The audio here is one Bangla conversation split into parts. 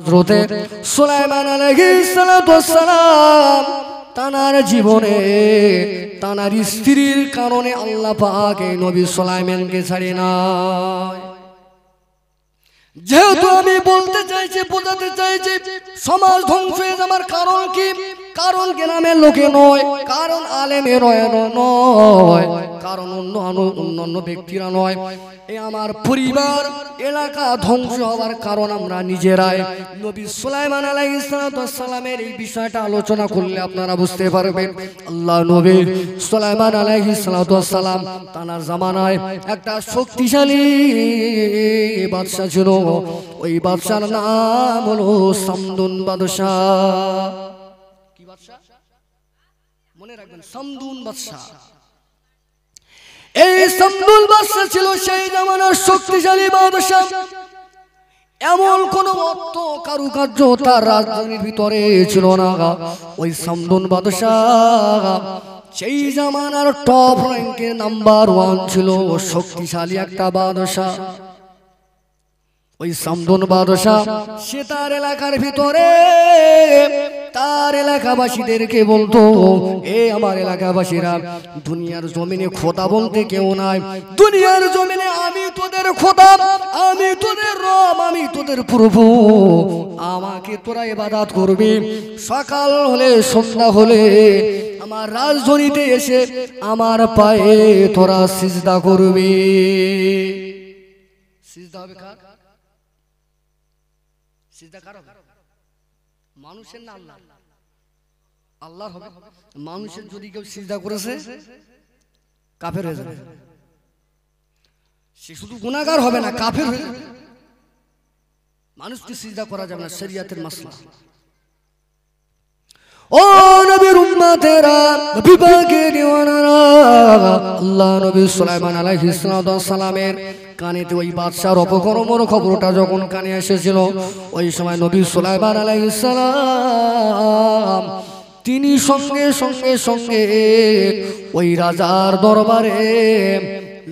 হযরতে সুলাইমান আলাইহিস সালাতু ওয়াস সালাম তানার জীবনে তানার স্ত্রীর কারণে আল্লাহ পাক এই নবী সুলাইমানকে ছাড়ে না। যেহেতু আমি বলতে চাইছি, বোঝাতে চাইছি সমাজ ধ্বংস হয়ে যাওয়ার কারণ কি? কারণ গ্রামের লোকে নয়, কারণ আলেমের নয়, কারণ অন্য ব্যক্তিরা নয়, এই আমার পরিবার এলাকা ধ্বংস হওয়ার কারণ আমরা নিজেরাই। নবী সুলাইমান আলাইহিস সালামের এই বিষয়টা আলোচনা করলে আপনারা বুঝতে পারবেন। আল্লাহ নবী সুলাইমান আলাইহিস সালাম তানার জামানায় একটা শক্তিশালী বাদশা ছিল। ওই বাদশার নাম হলো সামদুন বাদশা। কি বাদশা? মনে রাখবেন, সামদুন বাদশা। এই সামদুন বাদশা ছিল সেই জামানার শক্তিশালী বাদশা। এমন কোন অর্থ কারুকার্য তার রাজধানীর ভিতরে ছিল না। ওই সামদুন বাদশা সেই জামানার টপ র্যাঙ্কের নাম্বার 1 ছিল, শক্তিশালী একটা বাদশা। ওই সামদুন বাদশা সে তার এলাকার ভিতরে তার এলাকাবাসীদেরকে বলতো, এ আমার এলাকাবাসীরা, দুনিয়ার জমিনে খোদা বলতে কেউ নাই। দুনিয়ার জমিনে আমি তোদের খোদা, আমি তোদের রব, আমি তোদের প্রভু। আমাকে তোরা ইবাদত করবি। সকাল হলে সন্ধ্যা হলে আমার রাজধানীতে এসে আমার পায়ে তোরা সিজদা করবি। সিজদা হবে কার? সিজদা কার হবে? মানুষের না আল্লাহ? আল্লাহর হবে। মানুষের যদি কেউ সিজদা করেছে কাফের হয়ে যাবে। সে শুধু গুনাহগার হবে না, কাফের হয়ে যাবে। মানুষকে সিজদা করা যাবে না, শরীয়তের মাসলা। ও নবীর উম্মতেরা, নবী পাকের দিওয়ানারা, আল্লাহ নবী সুলাইমান আলাইহিস সালামের কানেতে ওই বাদশার অপকর্মের খবরটা যখন কানে এসেছিল, ওই সময় নবী সুলাইমান আলাইহিস সালাম তিনি সঙ্গে সঙ্গে সঙ্গে ওই রাজার দরবারে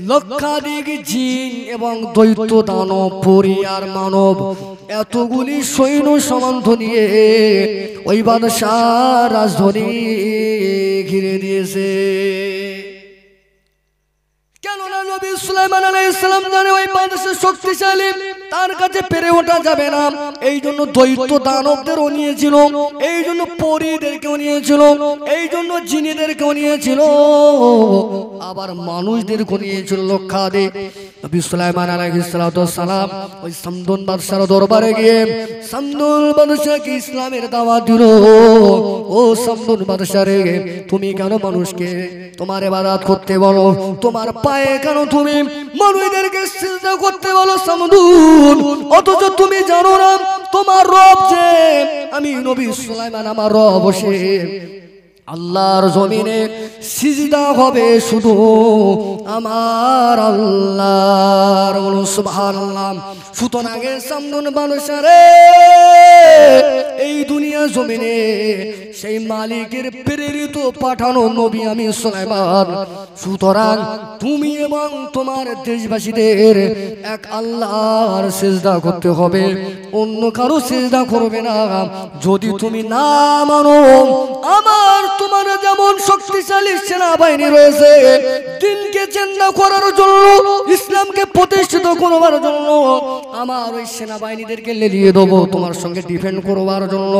লক্ষাধিক জিন এবং দৈত্য দানব পরী আর মানব এতগুলি সৈন্য সামন্ত নিয়ে ওই বাদশাহ রাজধানী ঘিরে দিয়েছে। কেননা নবী সুলাইমান আলাইহিস সালাম জানে ওই বাদশা শক্তিশালী, তার কাছে পেরে ওঠা যাবে না। এই জন্য দৈত্য দানবদেরও নিয়েছিল, এই জন্য পরীদেরকেও নিয়েছিল, এই জন্য জিনেদেরকেও নিয়েছিল, আবার মানুষদেরকেও নিয়েছিল লক্ষাধিক। নবী সুলাইমান আলাইহিস সালাম ওই সামদুন বাদশার দরবারে গিয়ে সামদুন বাদশাকে ইসলামের দাওয়াত দিল। ও সামদুন বাদশা রে, তুমি কেন মানুষকে তোমার ইবাদত করতে বলো? তোমার পায়ে কেন তুমি মানুষদেরকে সিজদা করতে বলো সামদুন? অথচ তুমি জানো না তোমার রব যে আমি নবী সুলাইমান, আমার রব বসে আল্লাহর জমিনে সিজদা হবে শুধু আমার আল্লাহর। বলুন সুবহানাল্লাহ। সুতরাং সামদুন বাদশা রে, এই দুনিয়া জমিনে সেই মালিকের প্রেরিত পাঠানো নবী আমি সুলাইমান। সুতরাং তুমি এবং তোমার দেশবাসীদের এক আল্লাহর সিজদা করতে হবে, অন্য কারো সিজদা করবে না। যদি তুমি না মানো, আমার তোমার যেমন শক্তিশালী সেনাবাহিনী রয়েছে দিনকে চিন্তা করার জন্য, ইসলামকে প্রতিষ্ঠিত করবার জন্য, আমার ওই সেনাবাহিনীদেরকে লেলিয়ে দেবো তোমার সঙ্গে ডিফেন্ড করবার জন্য।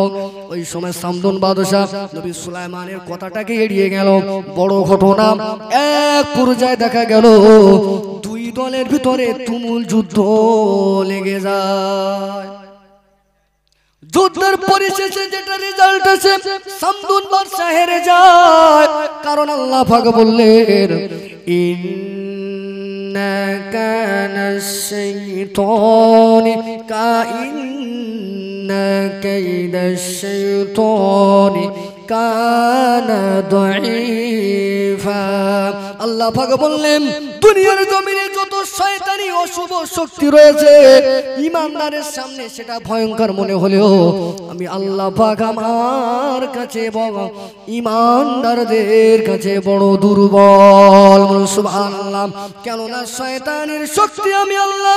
ওই সময় সামদুন বাদশা নবী সুলাইমানের কথাটাকে এড়িয়ে গেল। বড় ঘটনা, এক পর্যায়ে দেখা গেল দুই দলের ভিতরে তুমুল যুদ্ধ লেগে যায়। যুদ্ধের পরিশেষে যেটা রেজাল্ট আছে, সামদুন বাদশা হেরে যায়। কারণ আল্লাহ পাক বললেন, ইন্না কানাশ শাইতানি ইন্না কাইদাশ শাইতানি কানা দাঈফা। আল্লাহ পাক বললেন, দুনিয়ার জমিনে যত শয়তানি অশুভ শক্তি রয়েছে, ঈমানদারের সামনে সেটা ভয়ঙ্কর মনে হলেও আমি আল্লাহ পাক আমার কাছে বড়, ঈমানদারদের কাছে বড় দুর্বল। সুবহানাল্লাহ। কেননা শয়তানের শক্তি আমি আল্লাহ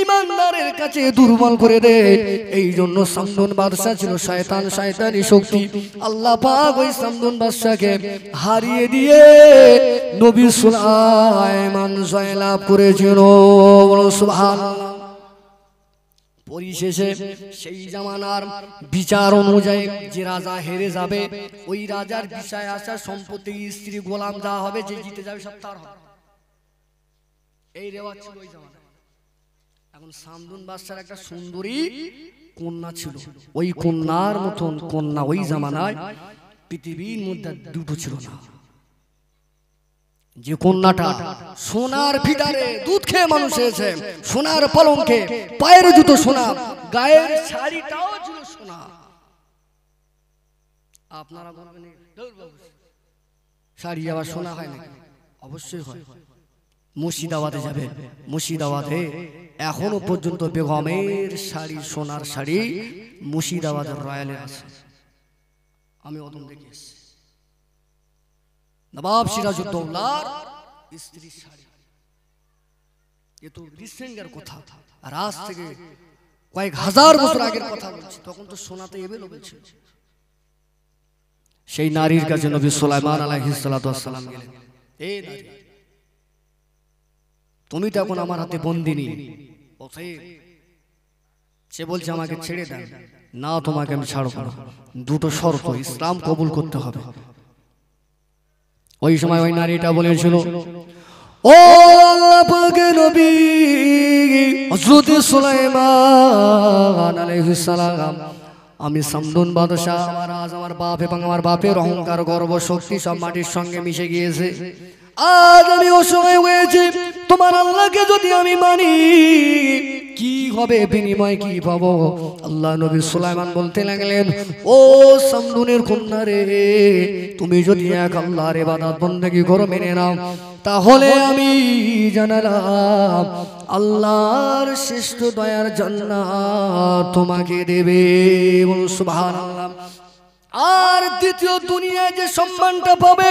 ঈমানদারের কাছে দুর্বল করে দেয়। এই জন্য সামদুন বাদশা ছিল শয়তান, শয়তানি শক্তি। আল্লাহ পাক ওই সামদুন বাদশাকে হারিয়ে দিয়ে নবী সুলাইমান জয়লাভ করেছিল। সুবহানাল্লাহ। পরিশেষে সেই জামানার বিচার অনুযায়ী যে রাজা হেরে যাবে ওই রাজার বিষয় আসা সম্পত্তি, স্ত্রী, গোলাম যা হবে, যে জিতে যাবে সব তার হবে। এই রেওয়াজ ছিল ওই জামানায়। এখন সামদুন বাদশার একটা সুন্দরী কন্যা ছিল। ওই কন্যার মতন কন্যা ওই জামানায় পৃথিবীর মধ্যে দুটো ছিল না। যে কন্যাটা সোনার ফিডারে দুধ খেয়ে মানুষ হয়েছে, সোনার পলঙ্কে পায়ের জুতো সোনা, গায়ের শাড়িটাও ছিল সোনা। আপনারা বলবেন শাড়ি আবার সোনা হয় না? অবশ্যই হয়। মুর্শিদাবাদে যাবেন, মুর্শিদাবাদে এখনো পর্যন্ত বেগমের শাড়ি, সোনার শাড়ি মুর্শিদাবাদের রয়্যালে আছে। আমি ওদম দেখে এসেছি। নবাব সিরাজউদ্দৌলার স্ত্রীর শাড়ি। এ তো রিসেন্টের কথা, আর আজ থেকে কয়েক হাজার বছর আগের কথা বলছি। তখন তো সোনাতে এভেলেবল ছিল। সেই নারীর কাছে নবী সুলাইমান আলাইহিস সালাতু ওয়াস সালাম গেলেন। এই নারী, তুমি তো এখন আমার হাতে বন্দিনী। সে বলছে আমাকে ছেড়ে দেন। না, তোমাকে আমি ছাড়ব না, দুটো শর্ত ইসলাম কবুল করতে হবে। ওই সময় ওই নারীটা বলেছিল, ও আল্লাহ পাকের নবী হযরত সুলাইমান আলাইহিস সালাম, আমি সামদুন বাদশা, আমার বাপ এবং আমার বাপের অহংকার, গর্ব, শক্তি সব মাটির সঙ্গে মিশে গিয়েছে। আজ আমি অসহায় হয়েছি। তোমার আল্লাহকে যদি আমি মানি, কি হবে, বিনিময় কি পাবো? আল্লাহ নবী সুলাইমান বলতে লাগলেন, ও সামদুনের কন্যা রে, তুমি যদি এক আল্লাহর ইবাদত বন্দেগী করো, মেনে নাও, তাহলে আমি জানালাম আল্লাহর শ্রেষ্ঠ দয়ার জান্নাত তোমাকে দেবে। সুবহানাল্লাহ। আর দ্বিতীয় দুনিয়ায় যে সম্মানটা পাবে,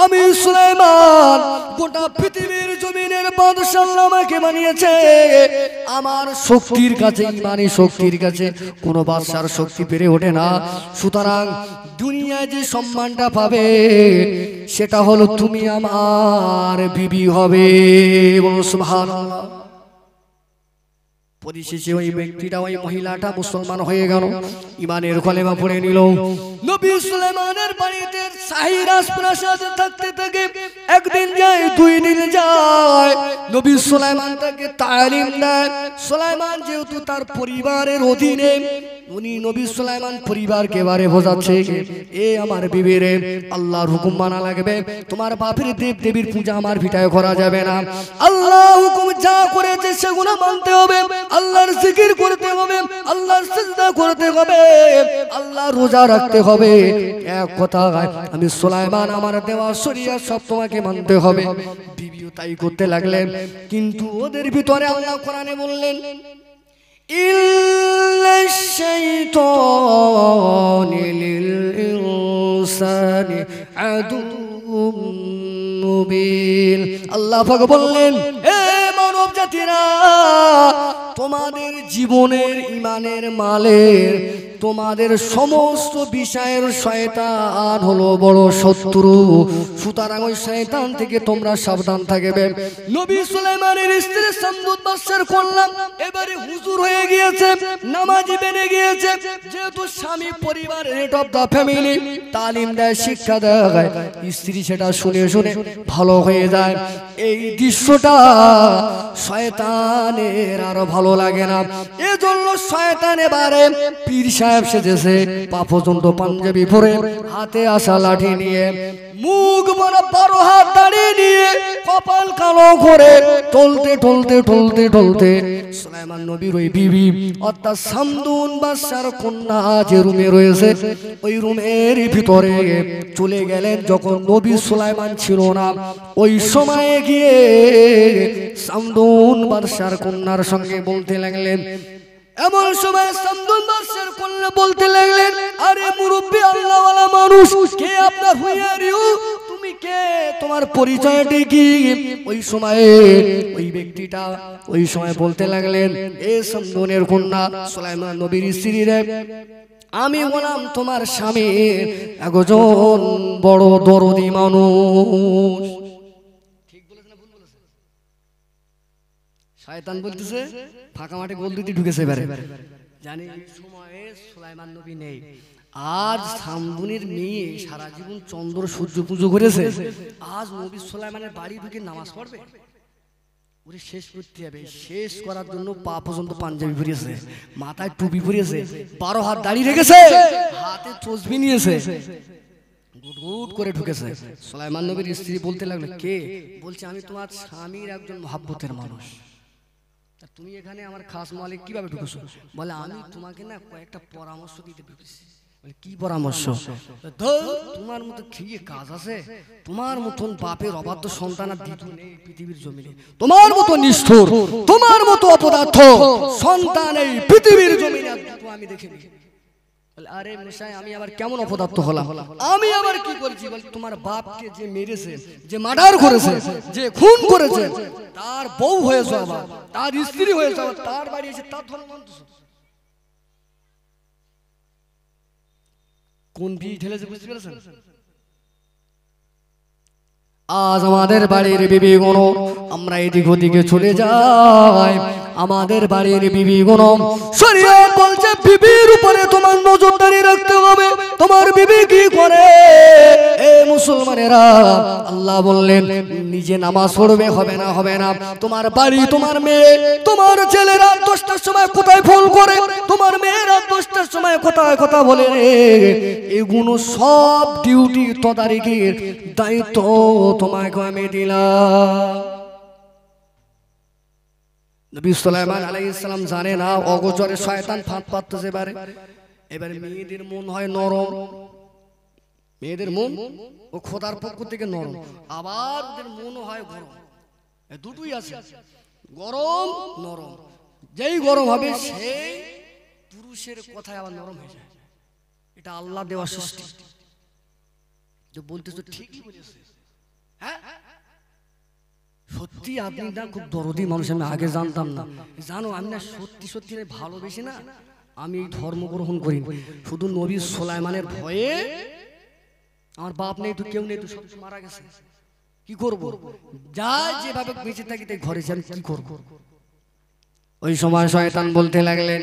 আমি সুলাইমান গোটা পৃথিবীর জমিনের বাদশা আমাকে বানিয়েছে। আমার শক্তির কাছে, ইমানি শক্তির কাছে কোনো বাদশার শক্তি পেরে ওঠে না। সুতরাং দুনিয়ায় যে সম্মানটা পাবে সেটা হলো তুমি আমার বিবি হবে। সুবহানাল্লাহ। পরিশেষে ওই ব্যক্তিটা, ওই মহিলাটা মুসলমান হয়ে গেল, ইমানের কলেমা পড়ে নিল। নবী সুলাইমানের বাড়িতে শাহী রাজপ্রাসাদে থাকতে থাকে একদিন যায়, দুই দিন যায়। নবী সুলাইমান তাকে তালিম দেয়। সুলাইমান যেহেতু তার পরিবারের অধীনে, উনি নবী সুলাইমান পরিবারকে বারে বোঝাচ্ছে, এ আমার বিবিরে, আল্লাহর হুকুম মানা লাগবে। তোমার বাপের দেব দেবীর পূজা আমার ভিটায় করা যাবে না। আল্লাহ হুকুম যা করেছে সেগুলো মানতে হবে। আল্লাহর জিকির করতে হবে, আল্লাহর সিজদা করতে হবে, আল্লাহর রোজা রাখতে হবে। এক কথা, আমি সুলাইমান আমার দেওয়া শরিয়ত সব তোমাকে মানতে হবে। বিবিও তাই করতে লাগলেন। কিন্তু ওদের ভিতরে আল্লাহ কোরআনে বললেন, ইল্লাশ শাইতানু লিল ইনসানি আদুউম মুবিন। আল্লাহ পাক বললেন, হে মানব জাতিরা, তোমাদের জীবনের, ইমানের, মালের, তোমাদের সমস্ত বিষয়ের শয়তান হলো বড় শত্রু। সুতরাং ওই শয়তান থেকে তোমরা সাবধান থাকবে। নবী সুলাইমানের স্ত্রী সামদুন বাদশার কন্যা এবারে হুজুর হয়ে গিয়েছে, নামাজি বেনে গিয়েছে। যেহেতু স্বামী পরিবার, হেড অফ দা ফ্যামিলি, তালিম দেয়, শিক্ষা দেয়, স্ত্রী সেটা শুনে শুনে ভালো হয়ে যায়। এই দৃশ্যটা শয়তানের আরো ভালো লাগে না। এজন্য শয়তান এবারে পীর সাহেব সেজেছে, পা পর্যন্ত পাঞ্জাবি পরে, হাতে আসা লাঠি নিয়ে, মুখ বড় 12 হাত দাঁড়িয়ে নিয়ে, কপাল কালো করে টলতে টলতে টলতে টলতে সুলাইমান নবীর ওই বিবি অর্থাৎ সামদুন বাদশার কন্যা যে রুমে রয়েছে ওই রুমের ভিতরে চলে গেলেন। যখন নবী সুলাইমান ছিল না, ওই সময়ে গিয়ে সামদুন বাদশার কন্যার সঙ্গে বলতে লাগলেন। এমন সময় সামদুন বাদশার কন্যা বলতে লাগলেন, আরে মুরব্বি, আল্লাহওয়ালা মানুষ, কে আপনার হুইয়ার ইউ, তুমি কে কে, তোমার পরিচয়টি কি? ওই সময়ে ওই ব্যক্তিটা ওই সময় বলতে লাগলেন, এ সামদুনের কন্যা সুলাইমান নবীর স্ত্রী রে, আমি বললাম তোমার স্বামীর একজন বড় দরদি মানুষ। ঠিক বলেছে না ভুল বলেছে? শয়তান বলতেছে ফাঁকা মাঠে গোল দিতে ঢুকেছে এবারে। জানি এই সময়ে সুলাইমান নবী নেই। আজ সামদুনের মেয়ে সারা জীবন চন্দ্র সূর্য পুজো করেছে, আজ নবী সুলাইমানের বাড়ি ঢুকে নামাজ পড়বে? ওরে শেষ করতে হবে। শেষ করার জন্য পা পর্যন্ত পাঞ্জাবি পরিয়েছে, মাথায় টুপি পরিয়েছে, 12 হাত দাড়ি রেখেছে, হাতে তসবি নিয়েছে, গুট করে ঢুকেছে। সুলাইমান নবীর স্ত্রী বলতে লাগলো, কে? বলছে আমি তোমার স্বামীর একজন মহব্বতের মানুষ। তা তুমি এখানে আমার খাস মালিক কিভাবে ঢুকেছো? বলে আমি তোমাকে না কয়েকটা পরামর্শ দিতে ঢুকেছি। কি পরামর্শ? তোমার মতো কি কাজ আছে? তোমার মতন বাপের অবাধ্য সন্তান আর দ্বিতীয় নেই পৃথিবীর জমিনে, তোমার মতো নিষ্ঠুর, তোমার মতো অপদার্থ সন্তান এই পৃথিবীর জমিনে আমি দেখিনি। আরে মশাই, আমি আবার কেমন অপদার্থ হলাম? আমি আবার কি করেছি? বল তোমার বাপকে যে মেরেছে, যে মার্ডার করেছে, যে খুন করেছে, তার বউ হয়েছে, আবার তার স্ত্রী হয়েছে, আবার তার বাড়ি এসে তার ধর্ম মানতেছে। কোন বিয়ে ঠেলেছে বুঝতে পেরেছেন? আজ আমাদের বাড়ির বিবিগুণ, আমরা এদিক ওদিকে চলে যাই, আমাদের বাড়ির বিবিগুণ শরীয়ত বলছে বিবির উপরে তোমার নজরদারি রাখতে হবে। তোমার বিবি কি করে? এ মুসলমানেরা, আল্লাহ বললেন নিজে নামাজ পড়বে, হবে না, হবে না। তোমার বাড়ি, তোমার মেয়ে, তোমার ছেলেরা 10টার সময় কোথায় ফোন করে, তোমার মেয়েরা 10টার সময় কোথায় কথা বলে রে, এগুলো সব ডিউটি তদারকির দায়িত্ব তোমাকে আমি দিলাম। নবী সুলাইমান আলাইহিস সালাম জানে না, অগোচরে শয়তান ফাঁদ পাততেছে এবারে। এবারে মেয়েদের মন হয় নরম, মেয়েদের মন ও খোদার পক্ষ থেকে নরম, আবার ওদের মন হয় গরম, দুটোই আছে, গরম নরম। যেই গরম হবে সেই পুরুষের কথায় আবার নরম হয়ে যায়। এটা আল্লাহ দেওয়া সৃষ্টি। যে বলতেছো ঠিকই বলেছে, হ্যাঁ সত্যি আপনি না খুব দরদি মানুষ, আমি আগে জানতাম না। জানো আমি না সত্যি সত্যি ভালোবেসে না আমি এই ধর্ম গ্রহণ করি শুধু নবী সুলাইমানের ভয়ে। আমার বাপ নেই তো, কেউ নেই তো, সব মারা গেছে, কি করব? যা যেভাবে বেঁচে থাকি তাই ঘরে আমি কি করব? ওই সময় শয়তান বলতে লাগলেন,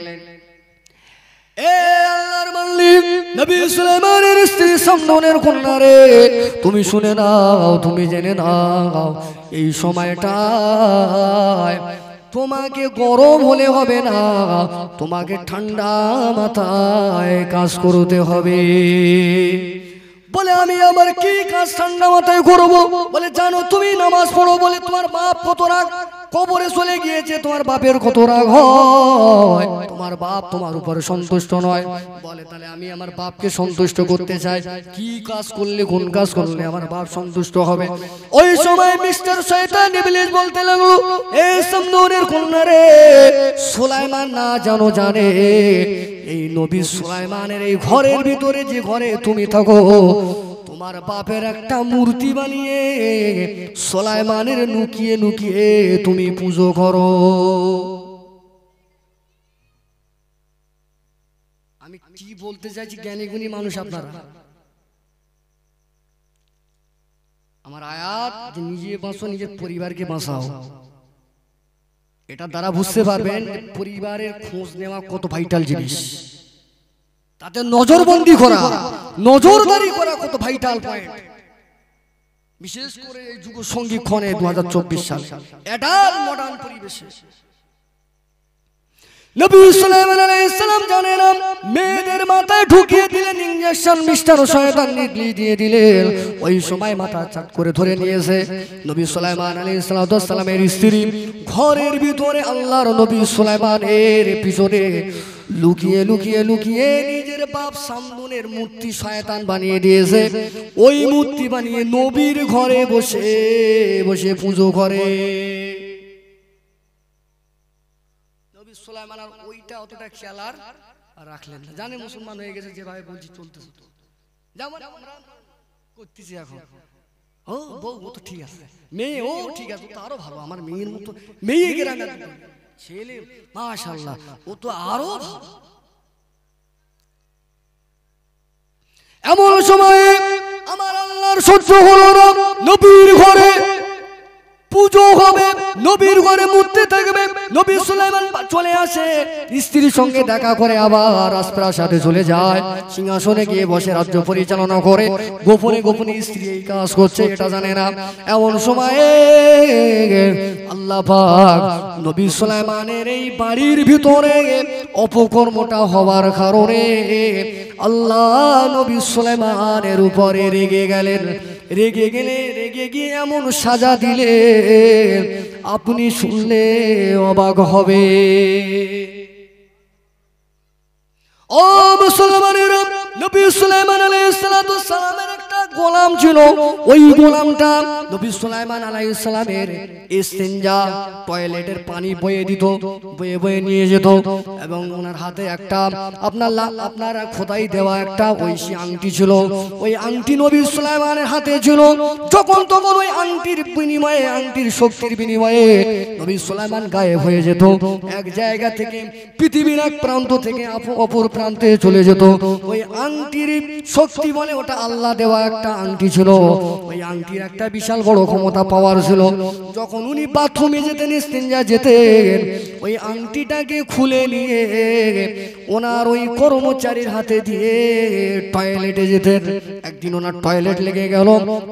এ আল্লাহর মালিক নবী সুলাইমানের স্ত্রী সামদুনের কন্যা রে, তুমি শুনে নাও, তুমি জেনে নাও, এই সময়টায় তোমাকে গরম হলে হবে না, তোমাকে ঠান্ডা মাথায় কাজ করতে হবে। বলে আমি আবার কি কাজ ঠান্ডা মাথায় করবো? বলে জানো তুমি নামাজ পড়ো, বলে তোমার বাপ কত রাগ, কবরে চলে গিয়েছে, তোমার বাপের কত রাগ হয়, তোমার বাপ তোমার উপরে সন্তুষ্ট নয়। বলে তাহলে আমি আমার বাপকে সন্তুষ্ট করতে চাই, কি কাজ করলে, কোন কাজ করলে আমার বাপ সন্তুষ্ট হবে? ওই সময় মিস্টার শয়তান ইবলিস বলতে লাগলো, এই সামদুনের কন্যা রে, সুলাইমান না জানো জানে এই নবী সুলাইমানের এই ঘরের ভিতরে, যে ঘরে তুমি থাকো, তোমার বাপের একটা মূর্তি বানিয়ে সুলাইমানের লুকিয়ে লুকিয়ে তুমি পুজো করো। আমি কি বলতে চাইছি জ্ঞানী গুণী মানুষ আপনারা, আমার আয়াত যে নিজে বাঁচো, নিজের পরিবারকে বাঁচাও, এটা দ্বারা বুঝতে পারবেন পরিবারের খোঁজ নেওয়া কত ভাইটাল জিনিস, তাতে নজরবন্দি করা, নজরদারি করা কত ভাইটাল পয়েন্ট। বিশেষ করে এই যুগ সঙ্গী ক্ষণে 2024 সাল এডাল মডার্ন পরিবেশে নবী সুলাইমান আলাইহিস সালাম জানেন মেয়েদের মাথায় ঢুকিয়ে দিলেন ইনজেকশন, মিস্টার শয়তান নিগলি দিয়ে দিলেন। ওই সময় মাথা চাট করে ধরে নিয়েছে নবী সুলাইমান আলাইহিস সালামের স্ত্রী। ঘরের ভিতরে আল্লাহর নবী সুলাইমানের পিছনে লুকিয়ে লুকিয়ে লুকিয়ে নিজের বাপ সামদুনের মূর্তি শয়তান বানিয়ে দিয়েছে। ওই মূর্তি বানিয়ে নবীর ঘরে বসে বসে পুজো করে। সুলাইমান আর ওইটা অতটা খেয়াল আর রাখলেন না, জানে মুসলমান হয়ে গেছে, যেভাবে বলছি চলতেছে, যেমন আমরা করতেছি এখন। ও বউ ও তো ঠিক আছে, মেয়ে ও ঠিক আছে, ও তো আরো ভালো, আমার মেয়ের মতো মেয়ে গ্রামের ছেলে মাশাআল্লাহ ও তো আরো ভালো। এমন সময়ে আমার আল্লাহর সহ্য হলো না, নবীর ঘরে পুজো হবে, নবীর ঘরে মূর্তি থাকবে, নবী সুলাইমান চলে আসে, স্ত্রীর সঙ্গে দেখা করে আবার রাজপ্রাসাদে চলে যায়, সিংহাসনে গিয়ে বসে রাজ্য পরিচালনা করে, গোপনে গোপনে স্ত্রী এই কাজ করছে এটা জানে না। এমন সময়ে আল্লাহ পাক নবী সুলাইমানের এই বাড়ির ভিতরে অপকর্মটা হওয়ার কারণে আল্লাহ নবী সুলাইমানের উপরে রেগে গেলেন। রেগে গিয়ে এমন সাজা দিলে আপনি শুনলে অবাক হবে। ও মুসলমানেরা, নবী সুলাইমান আলাইহিস সালামের একটা গোলাম ছিল, ওই গোলামটা নবী সুলাইমান আলাইহিস সালামের ইস্তিনজা টয়লেটের পানি বয়ে দিত, বয়ে নিয়ে যেত, এবং ওনার হাতে একটা আপনার খোদাই দেওয়া একটা ঐশী আংটি ছিল, ওই আংটি নবী সুলাইমানের হাতে ছিল। যখন তখন ওই আংটির বিনিময়ে, আংটির শক্তির বিনিময়ে নবী সুলাইমান গায়েব হয়ে যেত, এক জায়গা থেকে পৃথিবীর এক প্রান্ত থেকে অপর প্রান্তে চলে যেত। ওই আংটির শক্তি বলে ওটা আল্লাহ দেওয়া একটা আংটি ছিল, ওই আংটির একটা বিশাল বড় ক্ষমতা পাওয়ার ছিল। যখন উনি বাথরুমে যেতেন, ইস্তিনজা যেতেন, ওই আংটিটাকে খুলে নিয়ে ওনার ওই কর্মচারীর হাতে দিয়ে টয়লেটে যেতেন। একদিন ওনার টয়লেট লেগে গেল,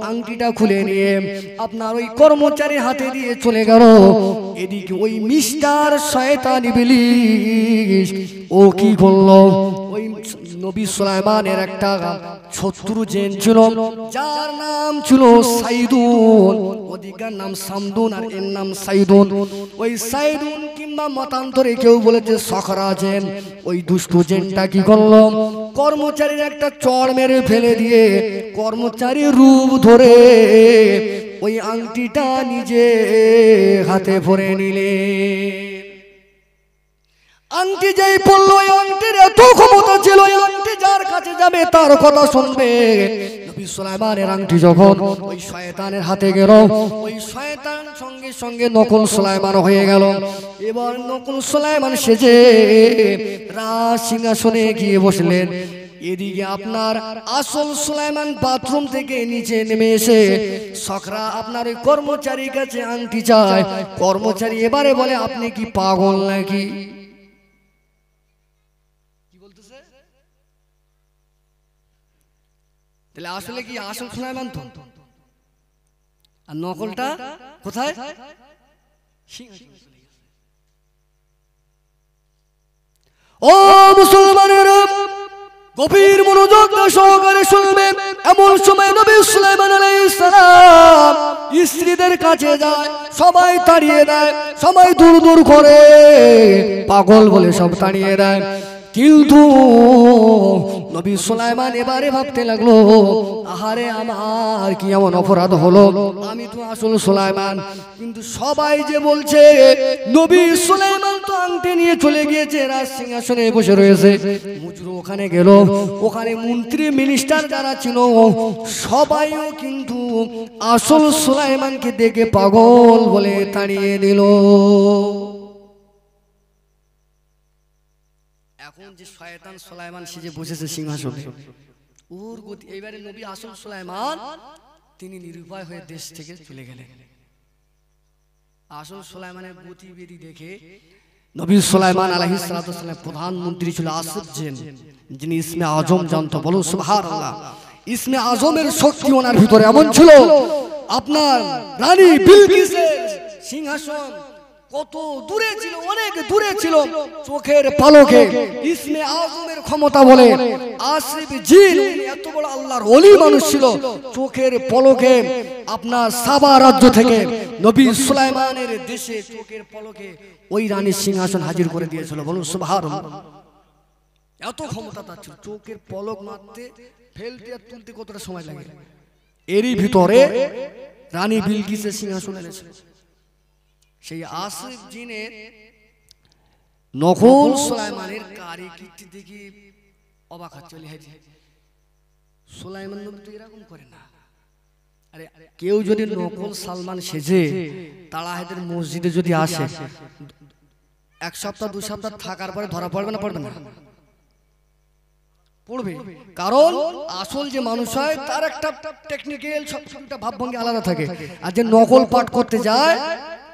আংটিটা খুলে নিয়ে আপনার ওই কর্মচারীর হাতে দিয়ে চলে গেল। এদিকে ওই মিস্টার শয়তান ইবলিস ও কি করলো, ওই নবী সুলাইমানের একটা শত্রু জিন ছিল, যার নাম ছিল সাইদুন, ওদিকার নাম সামদুন আর এর নাম সাইদুন। ওই সাইদুন কিংবা মতান্তরে কেউ বলেছে সখরা জিন, ওই দুষ্টু জিনটা কি করলো, কর্মচারীর একটা চড় মেরে ফেলে দিয়ে কর্মচারীর রূপ ধরে ওই আংটিটা নিজে হাতে পরে নিলে। আংটি যেই পড়লো, ওই আংটির এত ক্ষমতা ছিল, ওই আংটি যার কাছে যাবে তার কথা শুনবে। নবী সুলাইমানের আংটি যখন ওই শয়তানের হাতে গেল, ওই শয়তান সঙ্গে সঙ্গে নকল সুলাইমান হয়ে গেল। এবার নকল সুলাইমান সেজে রাজ সিংহাসনে গিয়ে বসলেন। এদিকে আপনার আসল সুলাইমান বাথরুম থেকে নিচে নেমে এসে সখরা আপনার ওই কর্মচারীর কাছে আংটি চায়। কর্মচারী এবারে বলে, আপনি কি পাগল নাকি? তাহলে আসলে কি আসল সুলাইমান তো, আর নকলটা কোথায়? ও মুসলমানেরা, গভীর মনোযোগ সহকারে শুনবেন। এমন সময় নবী সুলাইমান আলাইহিস সালাম স্ত্রীদের কাছে যায়, সবাই তাড়িয়ে দেয়, সবাই দূর দূর করে, পাগল বলে সব তাড়িয়ে দেয়। কিন্তু নবী সুলাইমান এবারে ভাবতে লাগলো, আহারে আমার কি এমন অপরাধ হলো, আমি তো আসল সুলাইমান, কিন্তু সবাই যে বলছে নবী সুলাইমান তো আংটি নিয়ে চলে গিয়েছে, রাজ সিংহাসনে বসে রয়েছে। মুজরু ওখানে গেল, ওখানে মন্ত্রী মিনিস্টার যারা ছিল সবাইও কিন্তু আসল সুলাইমানকে দেখে পাগল বলে তাড়িয়ে দিল। এখন যে শয়তান সুলাইমান সেজে বসেছে সিংহাসনে, ওর গতি এইবারে নবী আসল সুলাইমান তিনি নিরুপায় হয়ে দেশ থেকে চলে গেলেন। আসল সুলাইমানের গতিবিধি দেখে নবী সুলাইমান আলাইহিস সালাম প্রধানমন্ত্রী ছিল আসিফ জিন, যিনি ইসমে আজম জানতো। বলো সুবহানাল্লাহ। ইসমে আজমের শক্তি ওনার ভিতরে এমন ছিল, আপনার রানী বিলকিসের সিংহাসন কত দূরে ছিল, অনেক দূরে ছিল, চোখের পলকে ইসমে আজমের ক্ষমতা বলে আসিফ জিন এত বড় আল্লাহর ওলি মানুষ ছিল, চোখের পলকে আপনার সাবা রাজ্য থেকে নবী সুলাইমানের দেশে চোখের পলকে ওই রানীর সিংহাসন হাজির করে দিয়েছিল। বলুন সুবহানাল্লাহ। এত ক্ষমতা তার ছিল, চোখের পলক মারতে, ফেলতে আর তুলতে কতটা সময় লাগে। এরই ভিতরে রানী বিলকিসের সিংহাসন এনেছিল। সেই আসিফ জিনের নকল সুলাইমানের কারিকীর্তি দেখে অবাক হচ্ছে, সুলাইমান নবী তো এরকম করে না, আরে কেউ যদি নকল সালমান সেজে তাড়াহাতের মসজিদে যদি আসে, এক সপ্তাহ 2 সপ্তাহ থাকার পরে ধরা পড়বে না পড়বে না? পড়বে। কারণ আসল যে মানুষ হয় তার একটা টেকনিক্যাল সবটা ভাবভঙ্গি আলাদা থাকে, আর যে নকল পাঠ করতে যায়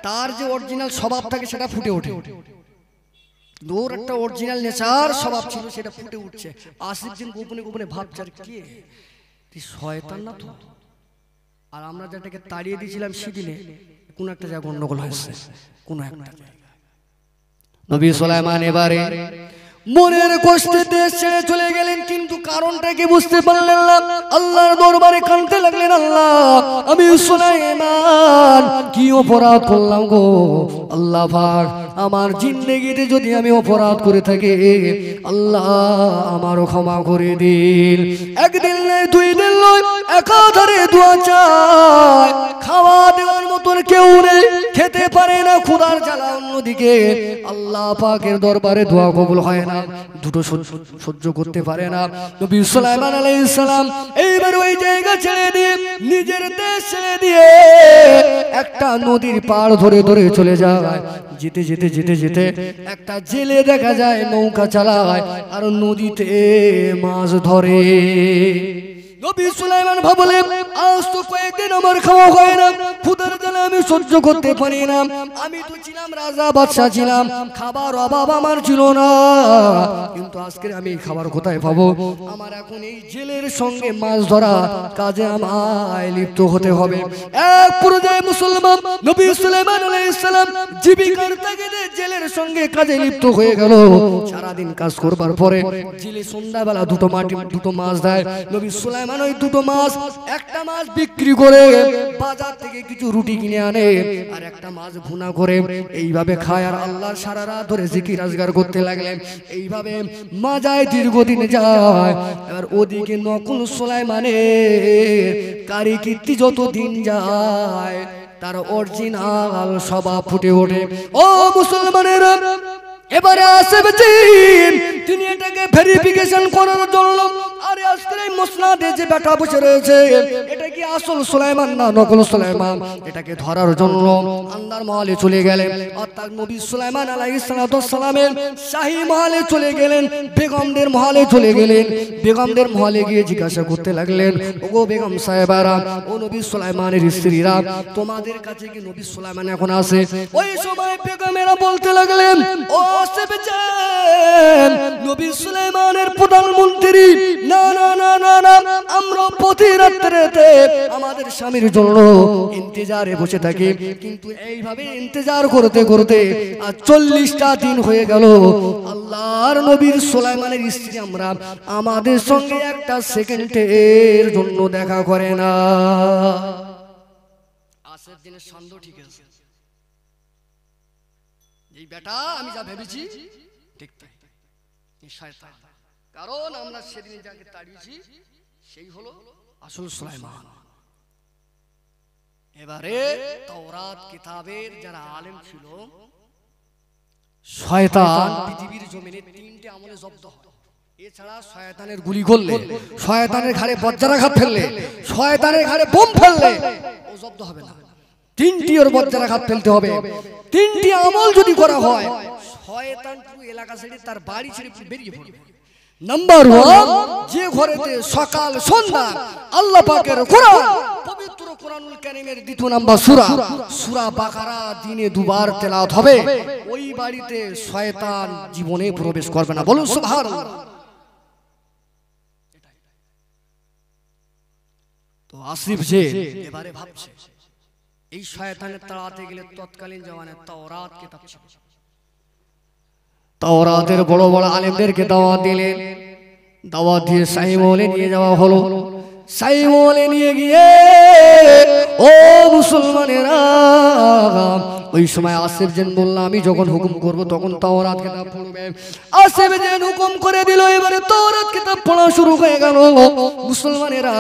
তার যে অরিজিনাল স্বভাব থাকে সেটা ফুটে ওঠে। ওর একটা অরিজিনাল নেচার স্বভাব ছিল, সেটা ফুটে উঠছে। আসিফ দিন গোপনে গোপনে ভাবছে আর কে তুই শয়তান না তো, আর আমরা যেটাকে তাড়িয়ে দিয়েছিলাম সেদিনে কোন একটা জায়গা গন্ডগোল হয়েছে, কোন একটা জায়গা। নবী সুলাইমান এবারে মনের কষ্টে দেশ ছেড়ে চলে গেলেন, কিন্তু কারণটা কি বুঝতে পারলেন না। আল্লাহর দরবারে কাঁদতে লাগলেন, আল্লাহ আমি সুলাইমান কি অপরাধ করলাম গো আল্লাহ পাক, আমার জিন্দেগিতে যদি আমি অপরাধ করে থাকি আল্লাহ আমারও ক্ষমা করে দিন। একদিন নয় 2 দিন নয়, একাধারে দোয়া চায়। খাওয়া দেওয়ার মতন কেউ নেই, খেতে পারে না, ক্ষুধার জ্বালা অন্যদিকে। আল্লাহ পাকের দরবারে দোয়া কবুল হয় না, দুটো সহ্য করতে পারে না। নবী সুলাইমান আলাইহিস সালাম এইবার ওই জায়গা ছেড়ে দিয়ে, নিজের দেশ ছেড়ে দিয়ে একটা নদীর পাড় ধরে ধরে চলে যায়। যেতে যেতে যেতে যেতে একটা জেলে দেখা যায় নৌকা চালায় আর নদীতে মাছ ধরে। নবী সুলাইমান ভাবলেন আজ তো কয়েকদিন আমার খাওয়া হয় না, ক্ষুধার জ্বালা আমি সহ্য করতে পারি না। আমি তো ছিলাম রাজা, বাদশা ছিলাম, খাবার অভাব আমার ছিল না, কিন্তু আজকে আমি খাবার কোথায় পাবো? আমার এখন এই জেলের সঙ্গে মাছ ধরা কাজে আমায় লিপ্ত হতে হবে। এক পর্যায়ে মুসলমান নবী সুলাইমান আলাইহিস সালাম জীবিকার তাগিদে জেলের সঙ্গে কাজে লিপ্ত হয়ে গেল। সারাদিন কাজ করবার পরে জেলে সন্ধ্যাবেলা দুটো মাছ দেয়। নবী সুলাইমান ওই দুটো মাছ, একটা মাছ বিক্রি করে বাজার থেকে কিছু রুটি কিনে আনে, আর একটা মাছ ভুনা করে এইভাবে খায়, আর আল্লাহর সারা রাত ধরে জিকির আজগার করতে লাগলেন। এইভাবে মাজায় দীর্ঘদিন যায়। এবার ওদিকে নকল সুলাইমানের কারিকীর্তি যত দিন যায় তার অরিজিনাল স্বভাব ফুটে ওঠে। ও মুসলমানেরা, এবারে আসিফ তিনি এটাকে ভেরিফিকেশন করার জন্য, আরে আজকের এই মুসনাদে যে বেটা বসে রয়েছে এটা কি আসল সুলাইমান না নকল সুলাইমান, এটাকে ধরার জন্য আন্দার মহলে চলে গেলেন। অর্থাৎ নবী সুলাইমান আলাইহিস সালামের শাহী মহলে চলে গেলেন, বেগমদের মহলে চলে গেলেন। বেগমদের মহলে গিয়ে জিজ্ঞাসা করতে লাগলেন, ওগো বেগম সাহেবারা, ও নবী সুলাইমানের স্ত্রীরা, তোমাদের কাছে কি নবী সুলাইমান এখন আছে? ওই সময় বেগমেরা বলতে লাগলেন, ও নবী সুলাইমানের প্রধানমন্ত্রী, না না না না না, আমরা প্রতি রাত্রিতে আমাদের স্বামীর জন্য ইন্তজারে বসে থাকি, কিন্তু এইভাবে ইন্তজার করতে করতে আর 40টা দিন হয়ে গেল আল্লাহর নবীর সুলাইমানের স্ত্রী আমরা আমাদের সঙ্গে একটা সেকেন্ডের জন্য দেখা করে না। আসের দিনের সন্দেহ ঠিক আছে, এই বেটা আমি যা ভেবেছি ঠিক তাই, শয়তান। কারণ আমরা সেদিন যাকে তাড়িয়েছি সেই হলো আসল সুলাইমান। এবারে তাওরাত কিতাবের যারা আলেম ছিল, শয়তান পৃথিবীর জমিনে 3টে আমলে জব্দ হয়। এছাড়া শয়তানের গুলি করলে, শয়তানের ঘাড়ে বজ্রাঘাত ফেললে, শয়তানের ঘাড়ে বোম ফেললে ও জব্দ হবে না। 3টি ওর বজ্রাঘাত ফেলতে হবে। 3টি আমল যদি করা হয়, শয়তান পুরো এলাকা ছেড়ে তার বাড়ি ছেড়ে বেরিয়ে পড়বে। নাম্বার 1, যে ঘরেতে সকাল সন্ধ্যা আল্লাহ পাকের কোরআন, পবিত্র কোরআনুল কারীমের 2 নাম্বার সূরা বাকারা দিনে 2 বার তেলাওয়াত হবে, ওই বাড়িতে শয়তান জীবনে প্রবেশ করবে না। বলুন সুবহানাল্লাহ। তো আসিফ যে এবারে ভাবছে এই শয়তানের তাড়াতে গেলে তৎকালীন জমানায় তাওরাত কিতাব ছিল, তাওরাতের বড় বড় আলেমদেরকে দাওয়াত দিলেন। দাওয়াত দিয়ে শাহী মহলে নিয়ে যাওয়া হলো। শাহী মহলে নিয়ে গিয়ে ও মুসলমানেরা, ওই সময় আসিফ জেন বলল আমি যখন হুকুম করব তখন তাওরাত কিতাব পড়বে। আসিফ জেন হুকুম করে দিল, এবারে তাওরাত কিতাব পড়া শুরু হয়ে গেল। মুসলমানেরা,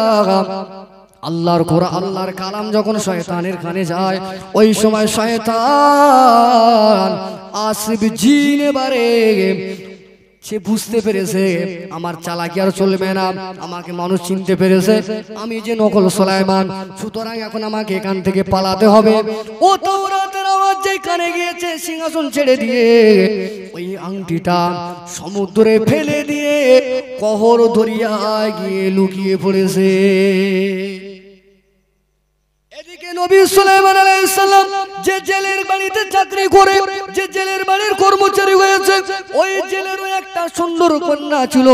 আল্লাহর কোরআন, আল্লাহর কালাম যখন শয়তানের কানে যায়, ওই সময় শয়তান আসিফ জিন এবারে সে বুঝতে পেরেছে আমার চালাকি আর চলবে না, আমাকে মানুষ চিনতে পেরেছে আমি যে নকল সুলাইমান, সুতরাং এখন আমাকে এখান থেকে পালাতে হবে। ও তাওরাতের আওয়াজ যে কানে গিয়েছে, সিংহাসন ছেড়ে দিয়ে ওই আংটিটা সমুদ্রে ফেলে দিয়ে কহর দরিয়ায় গিয়ে লুকিয়ে পড়েছে। এদিকে নবী সুলাইমান আলাইহিস সালাম যে জেলের বাড়িতে চাকরি করে, যে জেলের বাড়ির কর্মচারী হয়েছে, ওই জেলেরও একটা সুন্দর কন্যা ছিল।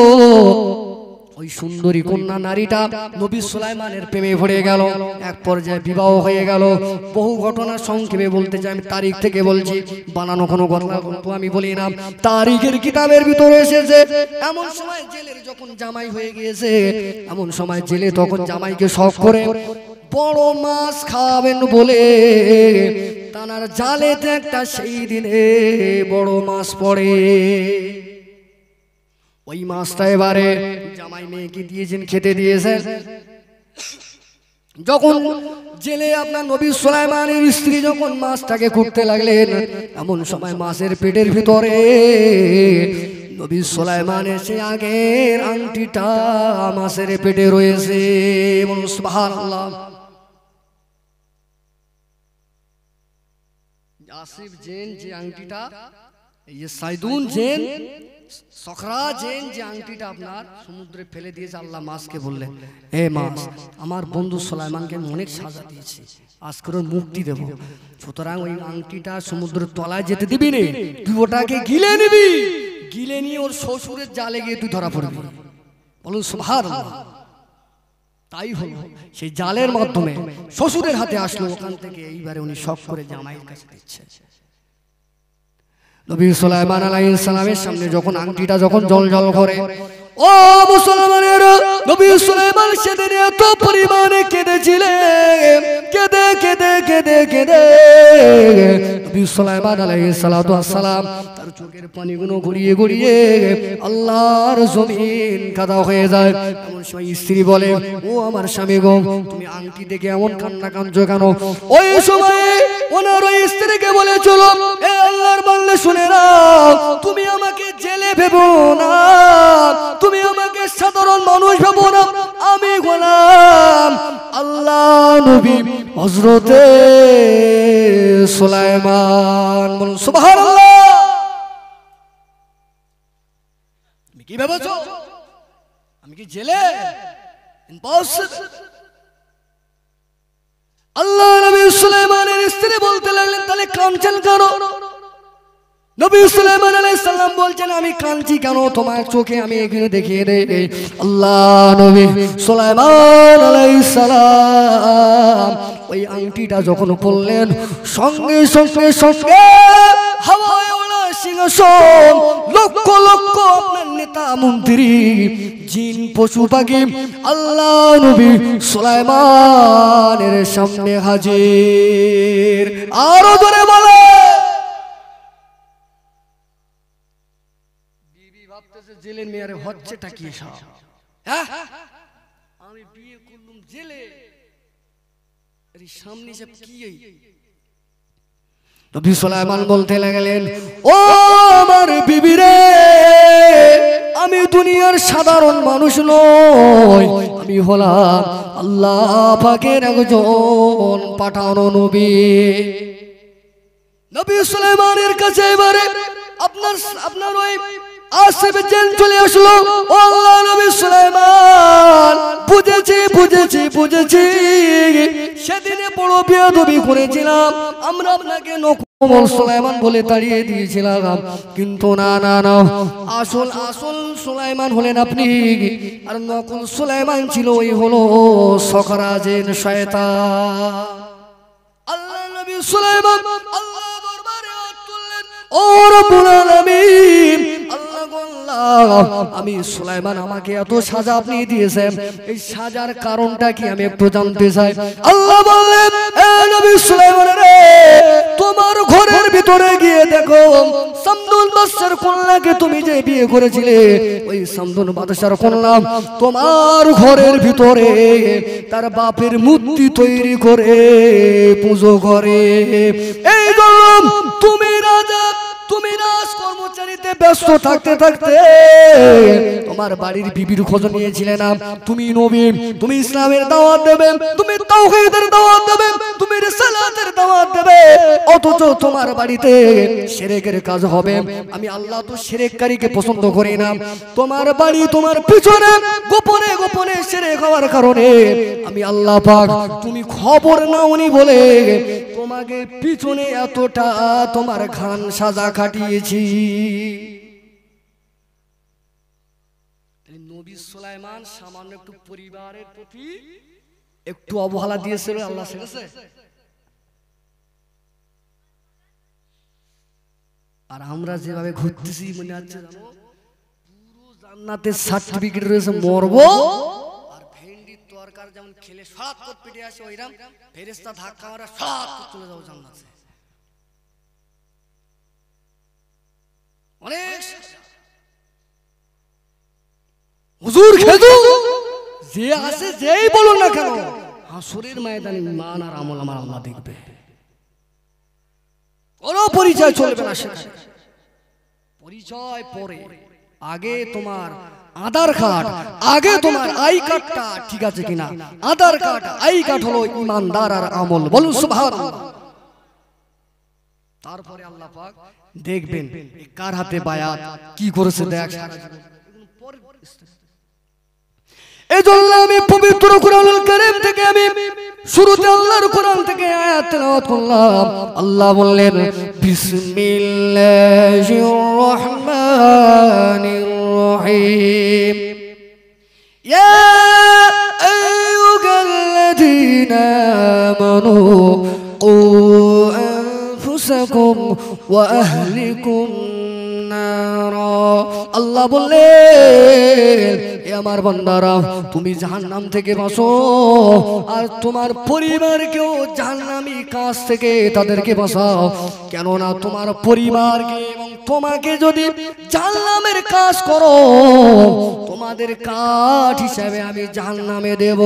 ওই সুন্দরী কন্যা নারীটা নবী সুলাইমানের প্রেমে পড়ে গেল, এক পর্যায়ে বিবাহ হয়ে গেল। বহু ঘটনা সংক্ষেপে বলতে চাই, আমি তারিখ থেকে বলছি, বানানো কোনো ঘটনা গল্প আমি বলি না, তারিখের কিতাবের ভিতরে এসেছে। এমন সময় জেলের যখন জামাই হয়ে গিয়েছে, এমন সময় জেলে তখন জামাইকে শখ করে বড় মাছ খাওয়াবেন বলে তানার জালেতে একটা সেই দিনে বড় মাছ পড়ে। ওই মাছটা এবারে জামাই মেয়েকে দিয়েছেন, খেতে দিয়েছেন। যখন জেলে আপনার নবী সুলাইমানের স্ত্রী যখন মাছটাকে কুটতে লাগলেন, এমন সময় মাছের পেটের ভিতরে নবী সুলাইমান এসে আগের আংটিটা মাছের পেটে রয়েছে। সুবহানাল্লাহ। আসিফ জেন যে আংটিটা, এই যে সাইদুন জেন, সখরা জেন যে আংটিটা আপনার সমুদ্রে ফেলে দিয়েছে, আল্লাহ মাছকে বললেন, হে মাছ, আমার বন্ধু সুলাইমানকে অনেক সাজা দিয়েছি, আজকে ওর মুক্তি দেব, সুতরাং ওই আংটিটা সমুদ্রের তলায় যেতে দিবি না, তুই ওটাকে গিলে নিবি, গিলে নিয়ে ওর শ্বশুরের জালে গিয়ে তুই ধরা পড়বি। বলুন সুবহানাল্লাহ। তাই হলো, সেই জালের মাধ্যমে শ্বশুরের হাতে আসলো, ওখান থেকে এইবারে উনি শখ করে জামাইয়ের কাছে দিচ্ছে। নবী সুলাইমান আলাইহিস সালামের সামনে যখন আংটিটা যখন জ্বলজ্বল করে, ও মুসলমানের, নবী সুলাইমান সেদিন এত পরিমাণে কেঁদেছিলেন, কেঁদে কেঁদে কেঁদে কেঁদে নবী সুলাইমান আলাইহিস সালাতু ওয়াস সালাম তার চোখের পানিগুলো গড়িয়ে গড়িয়ে আল্লাহর জমিন কাদা হয়ে যায়। এমন সময় স্ত্রী বলে, ও আমার স্বামী গো, তুমি আংটি দেখে এমন কান্না কাঁদছো কেন? ওই সময় ওনার ওই স্ত্রীকে বলে, চলো এ আল্লাহর বান্দা শুনে নাও, তুমি আমাকে জেলে ভেবো না, তুমি আমাকে সাধারণ মানুষ ভেবো না, আমি গোলাম আল্লাহ নবী হযরতে সুলাইমান। বলুন সুবহানাল্লাহ। তুমি কি ভেবেছো আমি কি জেলে? ইম্পসিবল। আল্লাহ নবী সুলাইমানের স্ত্রী বলতে লাগলেন, তাহলে কাঁদছেন কেন? নবী সুলাইমান আলাইহিস সালাম বলছেন, আমি কাঁদছি কেন তোমার চোখে আমি এখানে দেখিয়ে দেই। আল্লাহ নবী সুলাইমান আলাইহিস সালাম ওই আংটিটা যখন পরলেন, সঙ্গে সঙ্গে সঙ্গে হাওয়ায় ওড়া সিংহাসন, লক্ষ লক্ষ আপনার নেতা মন্ত্রী, জিন পশু পাখি আল্লাহ নবী সুলাইমানের সামনে হাজির। আরো ধরে বলে, জেলের মেয়ারে হচ্ছেটা কি সব? আমি বিয়ে করলাম জেলে, সামনে সব কি? নবী সুলাইমান বলতে লাগলেন, ও আমার বিবি রে, আমি দুনিয়ার সাধারণ মানুষ নই, আমি হলাম আল্লাহ পাকের একজন পাঠানো নবী। নবী সুলাইমানের কাছে এবারে আপনার ওই আসিফ জেন চলে আসলো। ও আল্লাহ নবী সুলাইমান, বুঝেছি বুঝেছি বুঝেছি, সেদিনে বড় বেয়াদবি করেছিলাম, আমরা আপনাকে নকল সুলাইমান বলে তাড়িয়ে দিয়েছিলাম, কিন্তু না না না, আসল আসল সুলাইমান হলেন আপনি, আর নকল সুলাইমান ছিল ওই হলো সখরা জেন শয়তান। আল্লাহ নবী সুলাইমান আল্লাহ দরবারে হাত তুললেন, ও রব্বুল আলামিন, আমি সুলাইমান, আমাকে এত সাজা আপনি দিয়েছেন, এই সাজার কারণটা কি আমি একটু জানতে চাই। আল্লাহ বললেন, এ নবী সুলাইমান রে, তোমার ঘরের ভিতরে গিয়ে দেখো, সামদুন বাদশার কন্যাকে তুমি যে বিয়ে করেছিলে, ওই সামদুন বাদশার কন্যা তোমার ঘরের ভিতরে তার বাপের মূর্তি তৈরি করে পুজো করে। এই জন্য তুমি রাজা, তুমি রাজ কর্মচারী বাড়িতে ব্যস্ত থাকতে থাকতে তোমার বাড়ির বিবির খোঁজ নিয়েছিলে না। তুমি নবী, তুমি ইসলামের দাওয়াত দেবে, তুমি তাওহীদের দাওয়াত দেবে, তুমি রিসালাতের দাওয়াত দেবে, অথচ তোমার বাড়িতে শিরকের কাজ হবে। আমি আল্লাহ তো শিরককারীকে পছন্দ করি না। তোমার বাড়ি তোমার পিছনে গোপনে গোপনে শিরক হওয়ার কারণে আমি আল্লাহ পাক তুমি খবর নাওনি বলে তোমাকে পিছনে এতটা তোমার খান সাজা খাটিয়েছি। নবী সুলাইমান সামান্য একটু পরিবারের প্রতি একটু অবহেলা দিয়েছিল, আল্লাহ ছেড়েছে। আর আমরা যেভাবে ঘুরতেছি মনে হচ্ছে জানো পুরো জান্নাতের সার্টিফিকেট রয়েছে, মরবো আর ভেন্ডির তরকারি যেমন খেলে সরাত করে পেটে আসে ওইরকম ফেরেশতা ধাক্কা মারা সরাত করে চলে যাও জান্নাতে। অনেক হুজুর খেজুর যে আছে যেই বলুন না কেন হাসরের ময়দানে ঈমান আর আমল আমার আল্লাহ দেখবে। কোনো পরিচয় চলবে না সেখানে, পরিচয় পরে। আগে তোমার আধার কার্ড, আগে তোমার আই কার্ডটা ঠিক আছে কিনা। আধার কার্ড আই কার্ড হলো ঈমানদার আর আমল, বলুন সুবহানাল্লাহ। তারপরে আল্লাহ পাক দেখবেন কার হাতে বায়াত কি করেছে দেখ। এজন্য আমি পবিত্র কোরআনুল কারীম থেকে আমি শুরুতে আল্লাহর কোরআন থেকে আয়াত তেলাওয়াত করলাম। আল্লাহ বললেন বিসমিল্লাহির রহমানির রহিম ইয়া আইয়ুহাল্লাযীনা আমানু কু আনফুসাকুম ওয়া আহলিকুম নারা। আল্লাহ বললেন এ আমার বান্দারা তুমি জাহান্নাম থেকে বাঁচো আর তোমার পরিবারকেও জাহান্নামী কাজ থেকে তাদেরকে বাঁচাও। কেননা তোমার পরিবারকে এবং তোমাকে যদি জাহান্নামের কাজ করো তোমাদের কাঠ হিসাবে আমি জাহান্নামে দেব।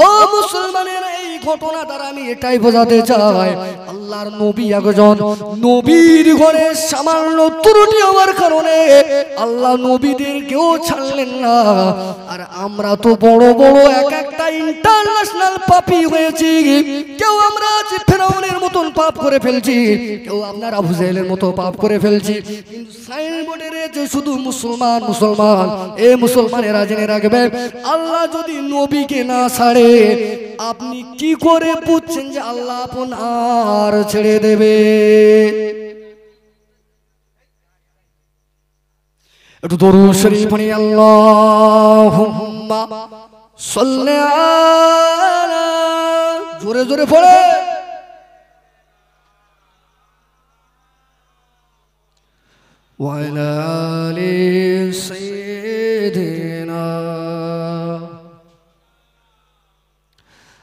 ও মুসলমানের এই ঘটনা দ্বারা আমি এটাই বোঝাতে চাই আল্লাহর নবী একজন, নবীর ঘরে সামান্য ত্রুটি হওয়ার কারণে আল্লাহ নবীদেরকেও ছাড়লেন না। আর আমরা তো বড় বড় এক একটা ইন্টারন্যাশনাল পাপী হয়েছি। কেউ আমরা ফেরাউনের মতন পাপ করে ফেলছি, কেউ আপনার আবু জাহেলের মতো পাপ করে ফেলছি। কিন্তু সাইনবোর্ডে রয়েছে শুধু মুসলমান মুসলমান। এ মুসলমানেরা জেনে রাখবে আল্লাহ যদি নবীকে না ছাড়ে আপনি কি করে বুঝছেন যে আল্লাহ আপনার ছেড়ে দেবে? একটু দরুদ শরীফ পড়ি আল্লাহুম্মা সাল্লি আলা, জোরে জোরে পড়ে ওয়া আলা আলি সাইয়্যিদিনা।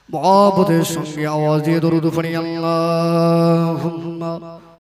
মুহাব্বতের সঙ্গে আওয়াজ দিয়ে দরুদ পড়ি আল্লাহুম্মা